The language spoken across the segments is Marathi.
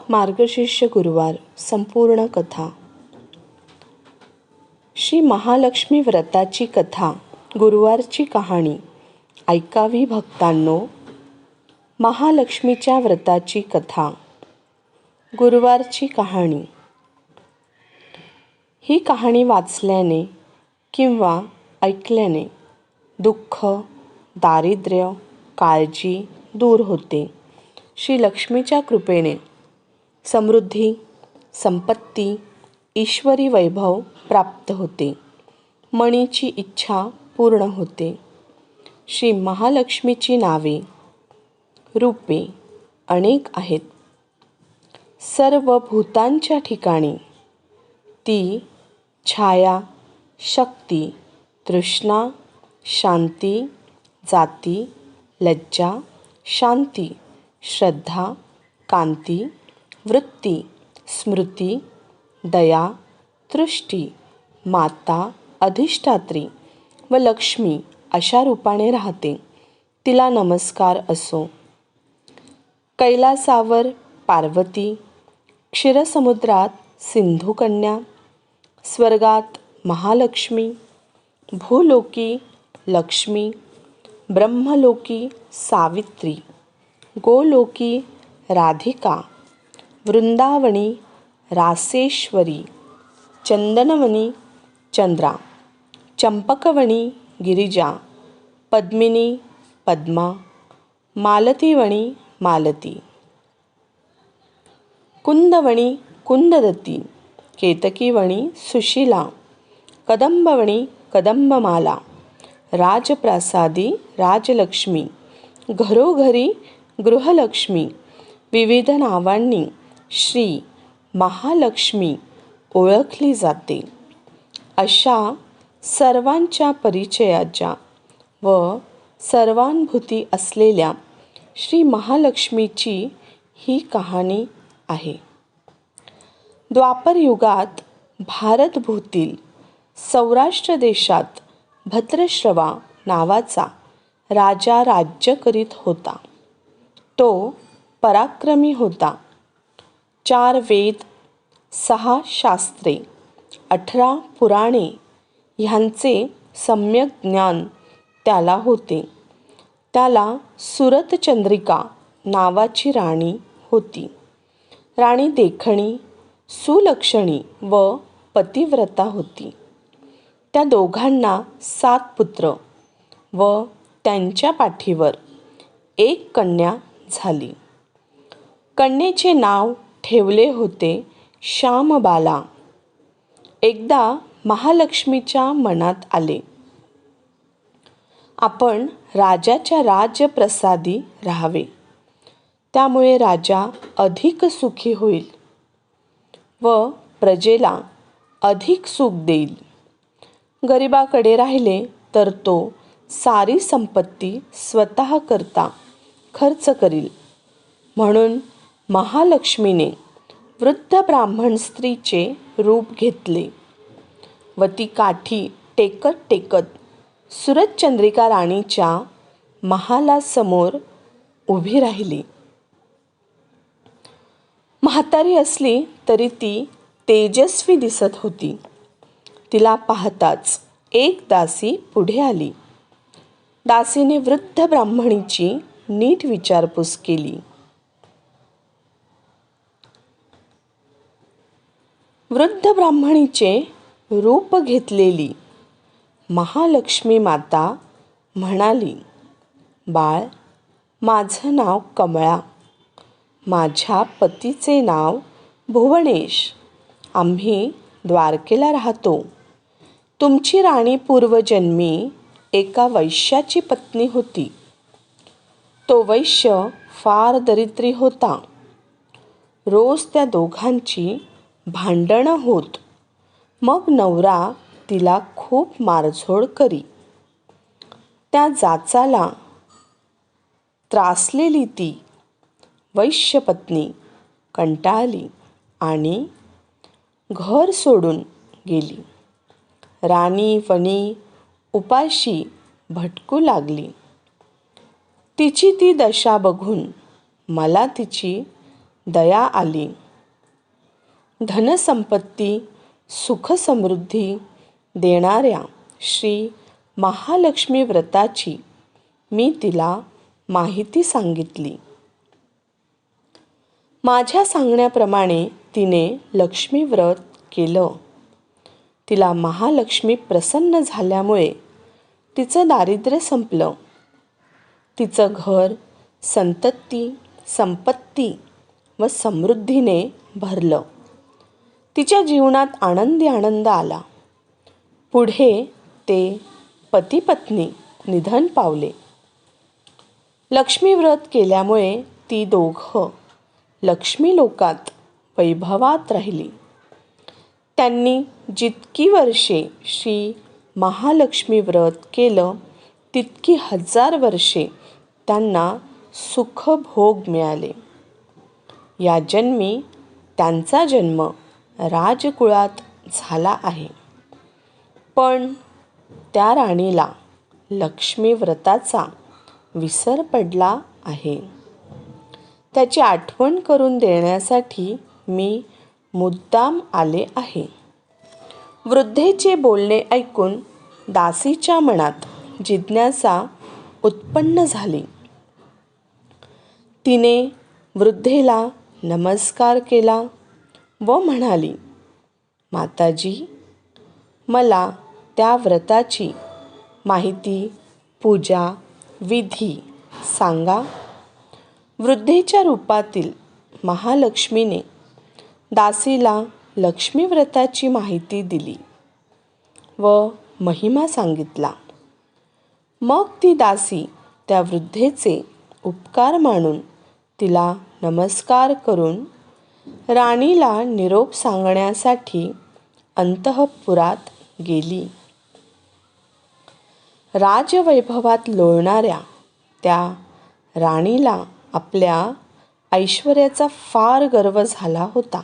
मार्गशीर्ष गुरुवार संपूर्ण कथा. श्री महालक्ष्मी व्रताची कथा, गुरुवारची कहाणी ऐकावी भक्तांनो. महालक्ष्मीच्या व्रताची कथा, गुरुवारची कहाणी. ही कहाणी वाचल्याने किंवा ऐकल्याने दुःख, दारिद्र्य, काळजी दूर होते. श्री लक्ष्मीच्या कृपेने समृद्धी, संपत्ती, ईश्वरी वैभव प्राप्त होते. मनीची इच्छा पूर्ण होते. श्री महालक्ष्मीची नावे, रूपे अनेक आहेत. सर्व भूतांच्या ठिकाणी ती छाया, शक्ती, तृष्णा, शांती, जाती, लज्जा, शांती, श्रद्धा, कांती, वृत्ती, स्मृती, दया, तृष्टी, माता, अधिष्ठात्री व लक्ष्मी अशा रूपाने राहते. तिला नमस्कार असो. कैलासावर पार्वती, क्षीरसमुद्रात सिंधुकन्या, स्वर्गात महालक्ष्मी, भूलोकी लक्ष्मी, ब्रह्मलोकी सावित्री, गोलोकी राधिका, वृंदावनी रासेश्वरी, चंदनवनी चंद्रा, चंपकवनी गिरिजा, पद्मिनी पद्मा, मालतीवनी मालती, कुंदवनी कुंददती, केतकीवनी सुशीला, कदंबवनी कदंबमाला, राजप्रासादी राजलक्ष्मी, घरोघरी गृहलक्ष्मी, विविध नावांनी श्री महालक्ष्मी ओळखली जाते. अशा सर्वांच्या परिचयाच्या व सर्वानुभूती असलेल्या श्री महालक्ष्मीची ही कहाणी आहे. द्वापर युगात भारतभूतील सौराष्ट्र देशात भद्रश्रवा नावाचा राजा राज्य करीत होता. तो पराक्रमी होता. 4 वेद, 6 शास्त्रे, 18 पुराणे ह्यांचे सम्यक ज्ञान त्याला होते. त्याला सुरतचंद्रिका नावाची राणी होती. राणी देखणी, सुलक्षणी व पतिव्रता होती. त्या दोघांना 7 पुत्र व त्यांच्या पाठीवर 1 कन्या झाली. कन्येचे नाव ठेवले होते श्यामबाला. एकदा महालक्ष्मीच्या मनात आले, आपण राजाच्या राजप्रसादी राहावे. त्यामुळे राजा अधिक सुखी होईल व प्रजेला अधिक सुख देईल. गरिबाकडे राहिले तर तो सारी संपत्ती स्वतः करता खर्च करील. म्हणून महालक्ष्मीने वृद्ध ब्राह्मण स्त्रीचे रूप घेतले व ती काठी टेकत टेकत सुरतचंद्रिका राणीच्या महालासमोर उभी राहिली. म्हातारी असली तरी ती तेजस्वी दिसत होती. तिला पाहताच एक दासी पुढे आली. दासीने वृद्ध ब्राह्मणीची नीट विचारपूस केली. वृद्ध ब्राह्मणीचे रूप घेतलेली महालक्ष्मी माता म्हणाली, बाळ, माझं नाव कमळा. माझ्या पतीचे नाव भुवनेश. आम्ही द्वारकेला राहतो. तुमची राणी पूर्वजन्मी एका वैश्याची पत्नी होती. तो वैश्य फार दरिद्री होता. रोज त्या दोघांची भांडणं होत. मग नवरा तिला खूप मारझोड करी. त्या जाचाला त्रासलेली ती वैश्यपत्नी कंटाळली आणि घर सोडून गेली. राणी वनी उपाशी भटकू लागली. तिची ती दशा बघून मला तिची दया आली. धनसंपत्ती सुखसमृद्धी देणाऱ्या श्री महालक्ष्मी व्रताची मी तिला माहिती सांगितली. माझ्या सांगण्याप्रमाणे तिने लक्ष्मी व्रत केलं. तिला महालक्ष्मी प्रसन्न झाल्यामुळे तिचं दारिद्र्य संपलं. तिचं घर संपत्ती व समृद्धीने भरलं. तिच्या जीवनात आनंद आला. पुढे ते पती पत्नी निधन पावले. लक्ष्मी व्रत केल्यामुळे ती दोघं लक्ष्मी लोकात वैभवात राहिली. त्यांनी जितकी वर्षे श्री महालक्ष्मी व्रत केलं तितकी 1000 वर्षे त्यांना सुखभोग मिळाले. या जन्मी त्यांचा जन्म राजकुळात झाला आहे. पण त्या राणीला लक्ष्मी व्रताचा विसर पडला आहे. त्याची आठवण करून देण्यासाठी मी मुद्दाम आले आहे. वृद्धेचे बोलणे ऐकून दासीच्या मनात जिज्ञासा उत्पन्न झाली. तिने वृद्धेला नमस्कार केला व म्हणाली, माताजी, मला त्या व्रताची माहिती, पूजा, विधी सांगा. वृद्धेच्या रूपातील महालक्ष्मीने दासीला लक्ष्मी व्रताची माहिती दिली व महिमा सांगितला. मग ती दासी त्या वृद्धेचे उपकार मानून तिला नमस्कार करून राणीला निरोप सांगण्यासाठी अंतःपुरात गेली. राजवैभवात लोळणाऱ्या त्या राणीला आपल्या ऐश्वर्याचा फार गर्व झाला होता.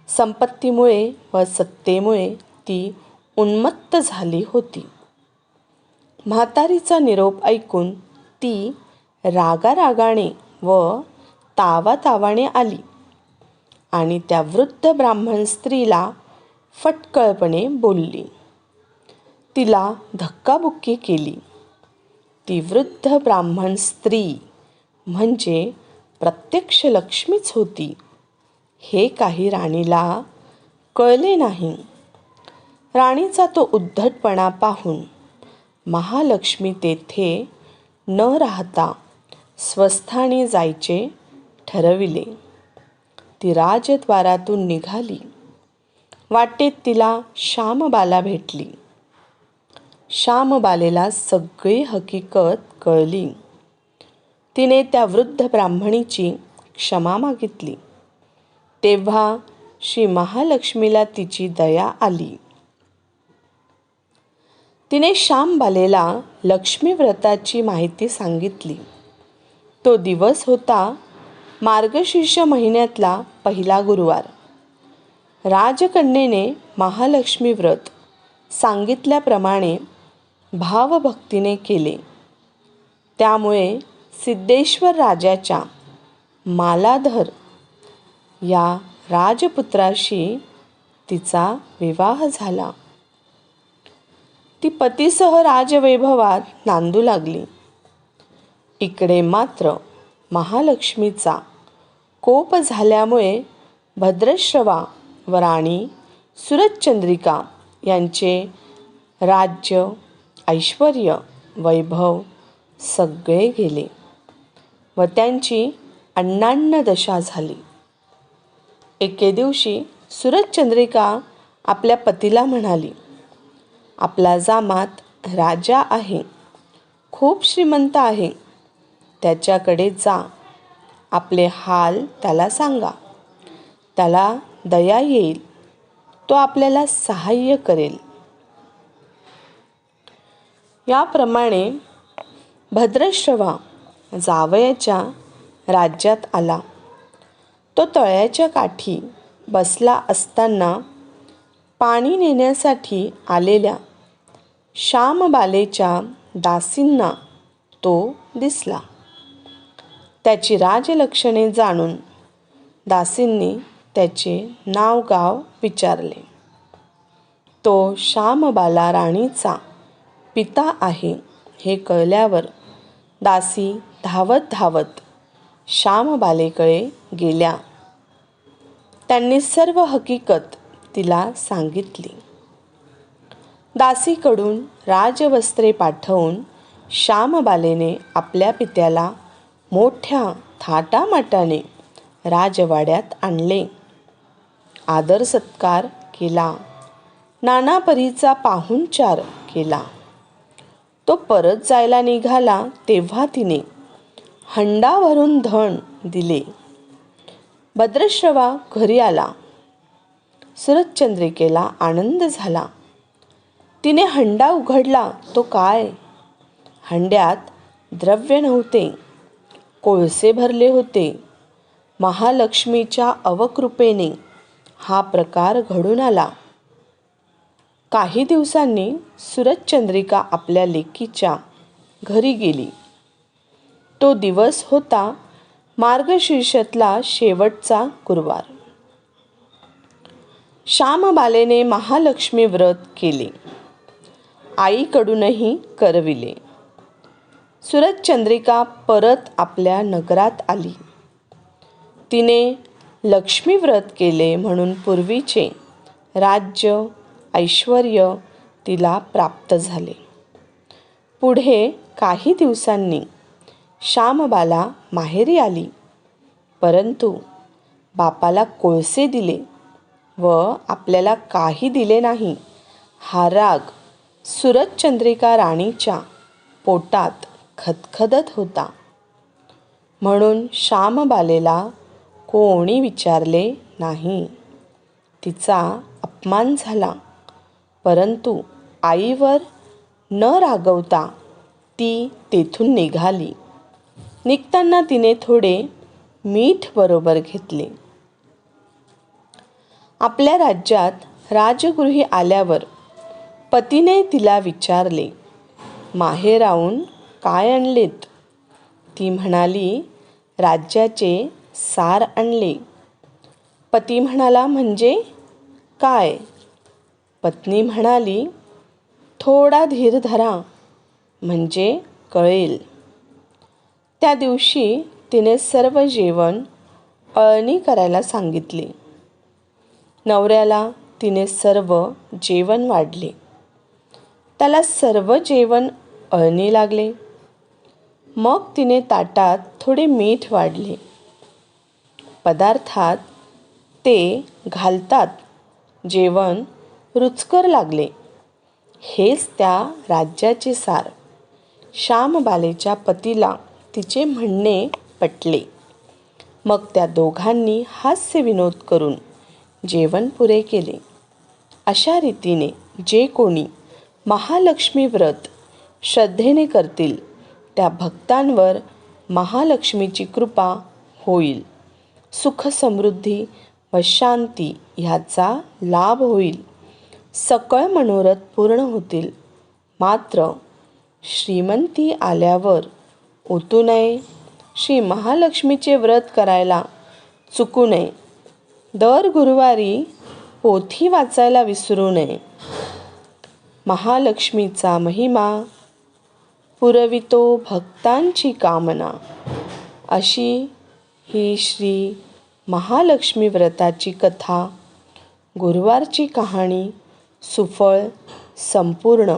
संपत्तीमुळे व सत्तेमुळे ती उन्मत्त झाली होती. म्हातारीचा निरोप ऐकून ती रागारागाने व तावातावाने आली आणि त्या वृद्ध ब्राह्मण स्त्रीला फटकळपणे बोलली. तिला धक्काबुक्की केली. ती वृद्ध ब्राह्मण स्त्री म्हणजे प्रत्यक्ष लक्ष्मीच होती हे काही राणीला कळले नाही. राणीचा तो उद्धटपणा पाहून महालक्ष्मी तेथे न राहता स्वस्थानी जायचे ठरविले. ती राजद्वारातून निघाली. वाटेत तिला श्यामबाला भेटली. श्यामबालेला सगळी हकीकत कळली. तिने त्या वृद्ध ब्राह्मणीची क्षमा मागितली. तेव्हा श्री महालक्ष्मीला तिची दया आली. तिने श्यामबालेला लक्ष्मी व्रताची माहिती सांगितली. तो दिवस होता मार्गशीर्ष महिन्यातला पहिला गुरुवार. राजकन्येने महालक्ष्मी व्रत सांगितल्याप्रमाणे भावभक्तीने केले. त्यामुळे सिद्धेश्वर राजाच्या मालाधर या राजपुत्राशी तिचा विवाह झाला. ती पतीसह राजवैभवात नांदू लागली. इकडे मात्र महालक्ष्मीचा कोप झाल्यामुळे भद्रश्रवा व राणी सुरचंद्रिका यांचे राज्य, ऐश्वर्य, वैभव सगळे गेले व त्यांची अन्नान्न दशा झाली. एके दिवशी सुरचंद्रिका आपल्या पतीला म्हणाली, आपला जामात राजा आहे, खूप श्रीमंत आहे. त्याच्याकडे जा, आपले हाल त्याला सांगा. त्याला दया येईल, तो आपल्याला सहाय्य करेल. याप्रमाणे भद्रश्रवा जावयाच्या राज्यात आला. तो तळ्याच्या काठी बसला असताना पाणी नेण्यासाठी आलेल्या श्यामबालेच्या दासींना तो दिसला. त्याची राजलक्षणे जाणून दासींनी त्याचे नाव गाव विचारले. तो श्यामबाला राणीचा पिता आहे हे कळल्यावर दासी धावत धावत श्यामबालेकडे गेल्या. त्यांनी सर्व हकीकत तिला सांगितली. दासीकडून राजवस्त्रे पाठवून श्यामबालेने आपल्या पित्याला मोठ्या थाटामाटाने राजवाड्यात आणले. आदर सत्कार केला. नाना परीचा पाहुणचार केला. तो परत जायला निघाला तेव्हा तिने हंडाभरून धन दिले. भद्रश्रवा घरी आला. सुरचंद्रिकेला आनंद झाला. तिने हंडा उघडला तो काय? हंड्यात द्रव्य नव्हते, कोळसे भरले होते. महालक्ष्मीच्या अवकृपेने हा प्रकार घडून आला. काही दिवसांनी सुरचंद्रिका आपल्या लेकीच्या घरी गेली. तो दिवस होता मार्गशीर्षातला शेवटचा गुरुवार. श्यामबालेने महालक्ष्मी व्रत केले. आईकडूनही करविले. सुरचंद्रिका परत आपल्या नगरात आली. तिने लक्ष्मी व्रत केले म्हणून पूर्वीचे राज्य ऐश्वर्य तिला प्राप्त झाले. पुढे काही दिवसांनी श्यामबाला माहेरी आली. परंतु बापाला कोळसे दिले व आपल्याला काही दिले नाही हा राग सुरचंद्रिका राणीच्या पोटात खदखदत होता. म्हणून श्यामबालेला कोणी विचारले नाही. तिचा अपमान झाला. परंतु आईवर न रागवता ती तेथून निघाली. निघताना तिने थोडे मीठ बरोबर घेतले. आपल्या राज्यात राजगृही आल्यावर पतीने तिला विचारले, माहेराहून काय आणलेत? ती म्हणाली, राज्याचे सार आणले. पती म्हणाला, म्हणजे काय? पत्नी म्हणाली, थोडा धीर धरा म्हणजे कळेल. त्या दिवशी तिने सर्व जेवण अळणी करायला सांगितले. नवऱ्याला तिने सर्व जेवण वाढले. त्याला सर्व जेवण अळणी लागले. मग तिने ताटात थोडे मीठ वाढले. पदार्थात ते घालतात जेवण रुचकर लागले. हेच त्या राज्याचे सार. श्यामबालेच्या पतीला तिचे म्हणणे पटले. मग त्या दोघांनी हास्य विनोद करून जेवण पुरे केले. अशा रीतीने जे कोणी महालक्ष्मी व्रत श्रद्धेने करतील त्या भक्तांवर महालक्ष्मीची कृपा होईल. सुख समृद्धी व शांती ह्याचा लाभ होईल. सकळ मनोरथ पूर्ण होतील. मात्र श्रीमंती आल्यावर ओतू नये. श्री महालक्ष्मीचे व्रत करायला चुकू नये. दर गुरुवारी पोथी वाचायला विसरू नये. महालक्ष्मीचा महिमा पुरवितो भक्तांची कामना. अशी ही श्री महालक्ष्मी व्रताची कथा, गुरुवारची कहाणी सुफळ संपूर्ण.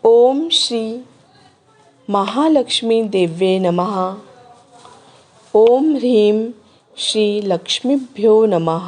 ओम श्री महालक्ष्मी देव्ये नमः. ओम ह्रीं श्री लक्ष्मीभ्यो नमः.